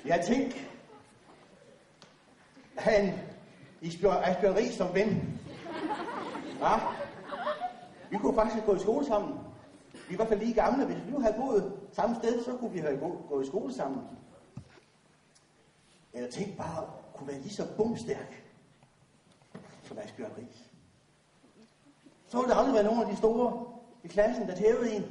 Jeg tænkte, han Asbjørn Riis som ven. Ja. Vi kunne faktisk gå i skole sammen. Vi er i hvert fald lige gamle. Hvis vi nu havde boet samme sted, så kunne vi have gået i skole sammen. Jeg tænkte bare, kunne være lige så bumstærk som Asbjørn Riis. Så ville der aldrig være nogen af de store i klassen, der tævede en.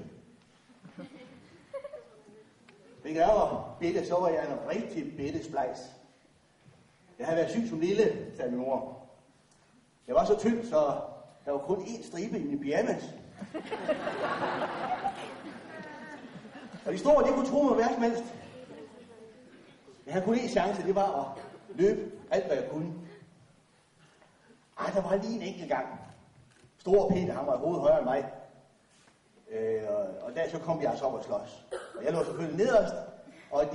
Hvis jeg var bitte, så var jeg en rigtig bitte splejs. Jeg havde været syg som lille, sagde min mor. Jeg var så tynd, så der var kun én stribe i min pyjamas. Og de store, de kunne tro mig hvad som helst. Jeg havde kun én chance, det var at løbe alt, hvad jeg kunne. Ej, der var lige en enkelt gang. Store Peter, han var i hovedet højere end mig. Og der så kom jeg altså op og slås. Og jeg lå selvfølgelig nederst, og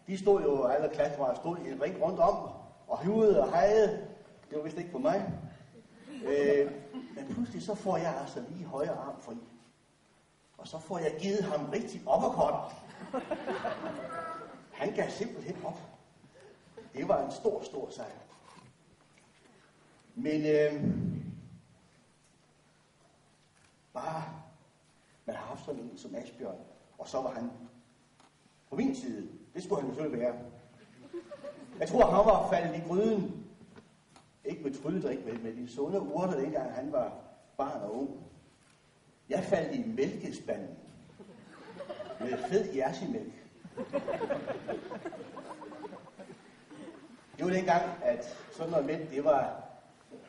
de stod jo, alle klassekammerater stod i en ring rundt om, og huvede og hejede. Det var vist ikke for mig. Men pludselig så får jeg altså lige højre arm fri. Og så får jeg givet ham rigtig uppercut. Han gav simpelthen op. Det var en stor, stor sejr. Men bare man har haft sådan en som Asbjørn, og så var han på min side. Det skulle han selvfølgelig være. Jeg tror, han var faldet i gryden. Ikke med trylledrik, men med de sunde urter, dengang han var barn og ung. Jeg faldt i mælkespanden med fed jersimælk. Det var dengang, at sådan noget mælk,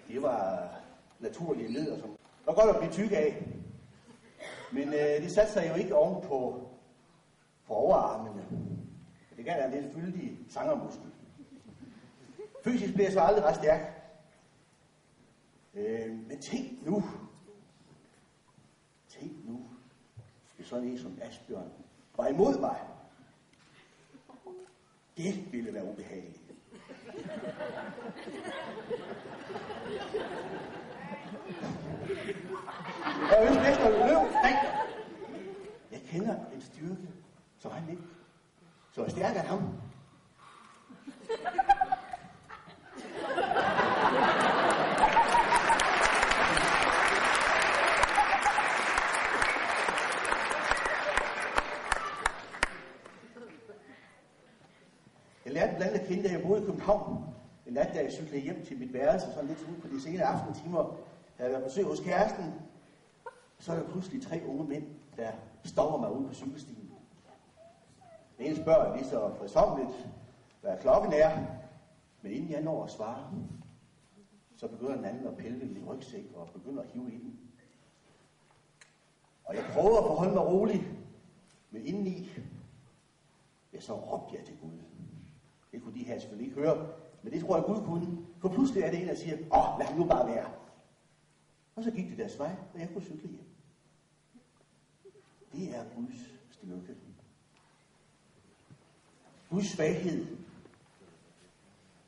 det var naturlige midler, som var godt at blive tyk af. Men det satte sig jo ikke oven på overarmene. Det gav en lidt fyldig sangermuskel. Fysisk blev jeg så aldrig ret stærk. Men tænk nu, hvis sådan en som Asbjørn var imod mig. Det ville være ubehageligt. Jeg ønsker næsten at løbe. Jeg kender en styrke, som han ikke. Så er stærkere end ham. Jeg lærte blandt andet at kende, da jeg boede i København. En nat, da jeg cyklede hjem til mit værelse, sådan lidt ude på de senere aftentimer, da jeg var på besøg hos kæresten, så er der pludselig 3 unge mænd, der stopper mig ude på cykelstien. Den ene spørger lige så fredsommeligt, hvad klokken er, men inden jeg når at svare, så begynder den anden at pille ved min rygsæk og begynder at hive i den. Og jeg prøver at forholde mig roligt, men indeni, ja, så råbte jeg til Gud. Det kunne de her selvfølgelig ikke høre, men det tror jeg Gud kunne. For pludselig er det en, der siger, lad ham nu bare være. Og så gik det deres vej, og jeg kunne cykle hjem. Det er Guds styrke. Guds svaghed,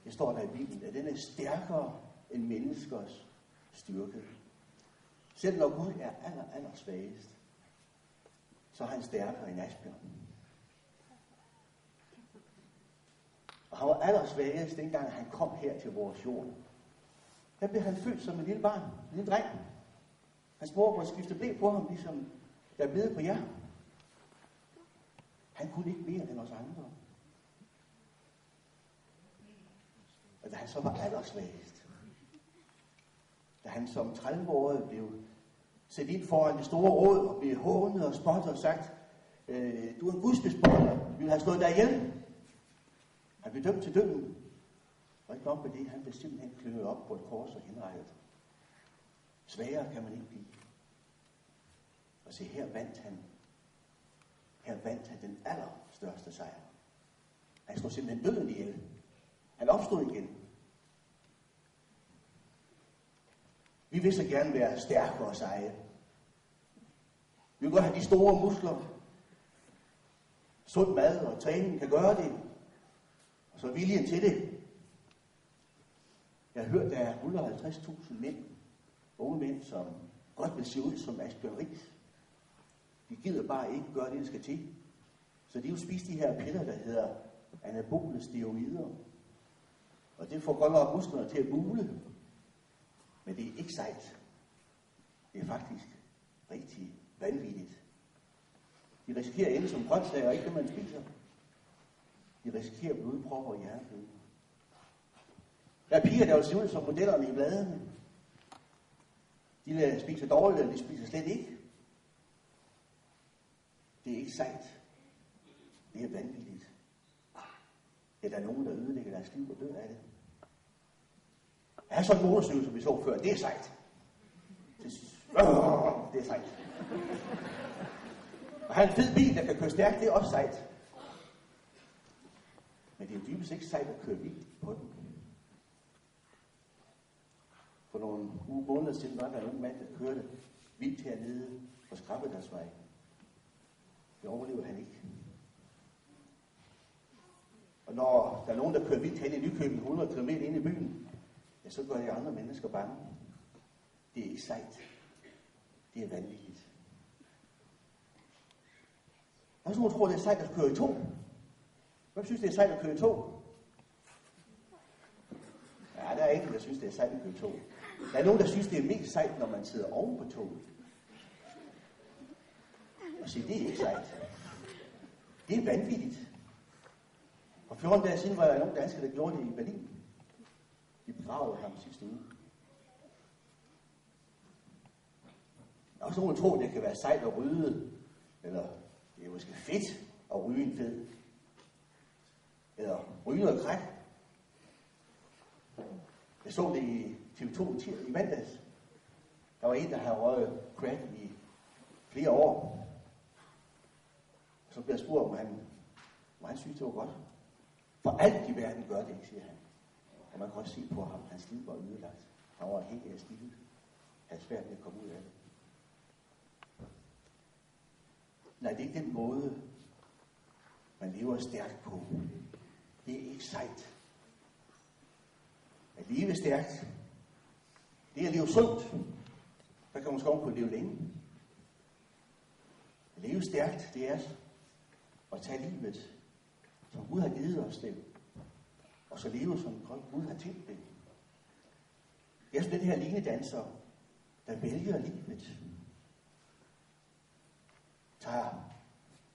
det står der i Bibelen, at den er stærkere end menneskers styrke. Selv når Gud er aller svagest, så er han stærkere end Asbjørn. Og han var allersvagest, dengang han kom her til vores jord. Der blev han født som en lille barn, en lille dreng. Hans mor kunne skifte blæ på ham, ligesom der er blevet på jer. Han kunne ikke mere end os andre. Og da han så var allersvagest, da han som 30-årig blev sat ind foran det store råd og blev hånet og spottet og sagt, du er en gudsbespotter, vi vil have slået dig ihjel. Han blev dømt til døden. Og ikke nok med det, han blev simpelthen kløvet op på et kors og henrettet. Svagere kan man ikke blive. Og se, her vandt han den allerstørste sejr. Han slog simpelthen døden ihjel. Han opstod igen. Vi vil så gerne være stærke og seje. Vi vil godt have de store muskler. Sund mad og træning kan gøre det. Og så viljen til det. Jeg har hørt, der er 150.000 mænd, unge mænd, som godt vil se ud som Asbjørn Riis. De gider bare ikke gøre det, der skal til. Så de vil spise de her piller, der hedder anabole steroider. Og det får godt nok musklerne til at bule. Men det er ikke sejt. Det er faktisk rigtig vanvittigt. De risikerer at ende som grøntsager, og ikke det, man spiser. De risikerer blodpropper og hjerneblødning. Der er piger, der vil se ud som modellerne i bladene. De spiser dårligt, eller de spiser slet ikke. Det er ikke sejt. Det er vanvittigt. Ja, der er nogen, der ødelægger deres liv og dør af det. Jeg har sådan en motorcykel, som vi så før. Det er sejt. Det er sejt. Og have en fed bil, der kan køre stærkt, det er også sejt. Men det er jo dybest ikke sejt at køre vildt på den. For nogle måneder siden var der en ung mand, der kørte vildt hernede på Skrabbedagsvej. Det overlevede han ikke. Og når der er nogen, der kører vildt hen i Nykøbing 100 km ind i byen, ja, så gør de andre mennesker bange. Det er ikke sejt. Det er vanvittigt. Der er nogen, der tror, det er sejt at køre i tog. Hvem synes, det er sejt at køre i tog? Ja, der er ikke, der synes, det er sejt at køre i tog. Der er nogen, der synes, det er mest sejt, når man sidder oven på toget. Og sige, det er ikke sejt. Det er vanvittigt. For 14 dage siden var der nogle danskere, der gjorde det i Berlin. De begravede ham sidste uge. Der er også nogen, der tror, det kan være sejt at ryge, eller det er måske fedt at ryge en fed. Eller ryge noget kræk. Jeg så det i TV2 i mandags. Der var en, der havde røget crack i flere år. Så blev jeg spurgt, om han synes, det var godt. For alt i verden gør det ikke, siger han. Og man kan også se på ham, hans liv var ødelagt. Han var helt af stilet. Han er svært ved at komme ud af det. Nej, det er ikke den måde, man lever stærkt på. Det er ikke sejt. At leve stærkt, det er at leve sundt. Der kan man måske også leve længe. At leve stærkt, det er at tage livet, som Gud har givet os det, og så leve, som Gud har tænkt det. Det er sådan den her linedanser, der vælger livet. Tager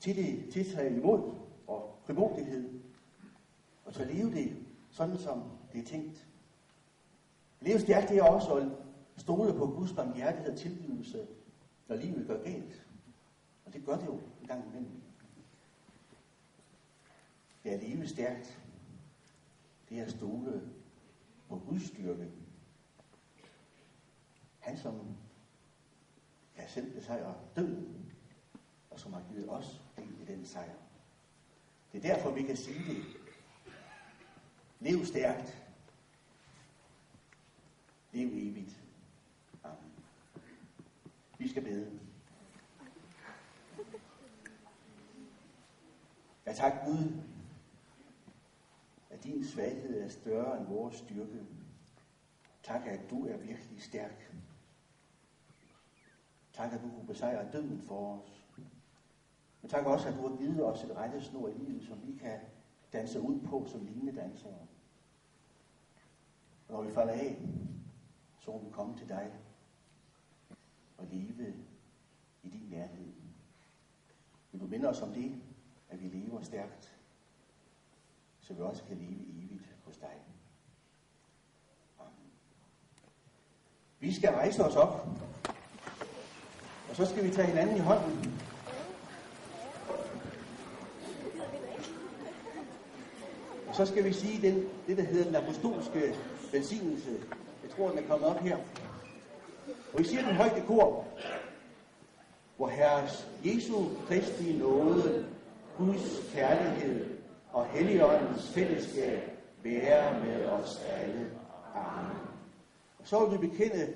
tiltag imod og frimodighed, og så leve det sådan, som det er tænkt. Leve stærkt, det er også at stole på Guds barmhjertighed og tilgivelse, når livet går galt. Og det gør det jo en gang imellem. Det er at leve stærkt. Det er at stole på Guds styrke. Han, som kan selv besejre døden, og som har givet os del i den sejr. Det er derfor, vi kan sige det. Lev stærkt. Lev evigt. Amen. Vi skal bede. Jeg takker Gud, at din svaghed er større end vores styrke. Tak, at du er virkelig stærk. Tak, at du kunne besejre døden for os. Men tak også, at du har givet os et rettesnor i livet, som vi kan danse ud på som linedansere. Og når vi falder af, så må vi komme til dig og leve i din nærhed. Vil du minde os om det, at vi lever stærkt, så vi også kan leve evigt hos dig. Amen. Vi skal rejse os op, og så skal vi tage hinanden i hånden. Og så skal vi sige det, der hedder den apostolske velsignelse. Jeg tror, den er kommet op her. Og vi siger den højt i kor. Hvor Herres Jesu Kristi nåde, Guds kærlighed og Helligåndens fællesskab være med os alle. Amen. Og så vil vi bekende